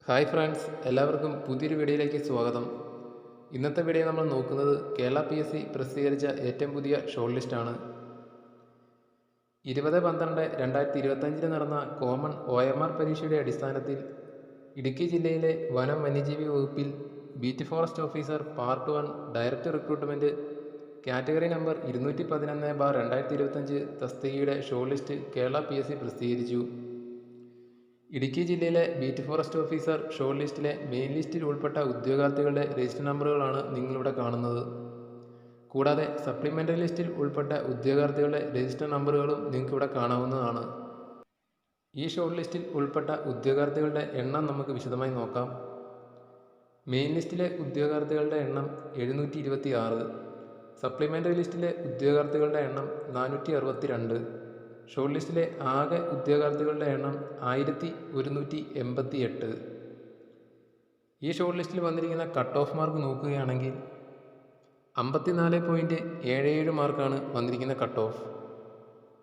Hi friends, എല്ലാവർക്കും പുതിയൊരു വീഡിയോയിലേക്ക് സ്വാഗതം. ഇന്നത്തെ വീഡിയോ നമ്മൾ നോക്കുന്നത് കേരള PSC പ്രസിദ്ധീകരിച്ച ഏറ്റവും പുതിയ ഷോർട്ട് ലിസ്റ്റാണ്. 20/12/2025 നടന്ന കോമൺ OMR പരീക്ഷയുടെ അടിസ്ഥാനത്തിൽ ഇടുക്കി ജില്ലയിലെ വനം വന്യജീവി വകുപ്പിൽ beat forest officer part 1 direct recruitment category number 211/2025 തസ്തികയുടെ ഷോർട്ട് ലിസ്റ്റ് കേരള PSC പ്രസിദ്ധീകരിച്ചു. ഇടുക്കി ജില്ലയിലെ ബീറ്റ് ഫോറസ്റ്റ് ഓഫീസർ ഷോർട്ട് ലിസ്റ്റിലെ മെയിൻ ലിസ്റ്റിൽ ഉൾപ്പെട്ട ഉദ്യോഗാർത്ഥികളുടെ രജിസ്റ്റർ നമ്പറുകളാണ് നിങ്ങളിവിടെ കാണുന്നത്. കൂടാതെ സപ്ലിമെൻ്ററി ലിസ്റ്റിൽ ഉൾപ്പെട്ട ഉദ്യോഗാർത്ഥികളുടെ രജിസ്റ്റർ നമ്പറുകളും നിങ്ങൾക്കിവിടെ കാണാവുന്നതാണ്. ഈ ഷോർട്ട് ലിസ്റ്റിൽ ഉൾപ്പെട്ട ഉദ്യോഗാർത്ഥികളുടെ എണ്ണം നമുക്ക് വിശദമായി നോക്കാം. മെയിൻ ലിസ്റ്റിലെ ഉദ്യോഗാർത്ഥികളുടെ എണ്ണം 726, സപ്ലിമെൻ്ററി ലിസ്റ്റിലെ ഉദ്യോഗാർത്ഥികളുടെ എണ്ണം 462, ഷോർട്ട് ലിസ്റ്റിലെ ആകെ ഉദ്യോഗാർത്ഥികളുടെ എണ്ണം 1188. ഈ ഷോർട്ട് ലിസ്റ്റിൽ വന്നിരിക്കുന്ന കട്ട് ഓഫ് മാർക്ക് നോക്കുകയാണെങ്കിൽ 54.77 മാർക്കാണ് വന്നിരിക്കുന്ന കട്ട് ഓഫ്.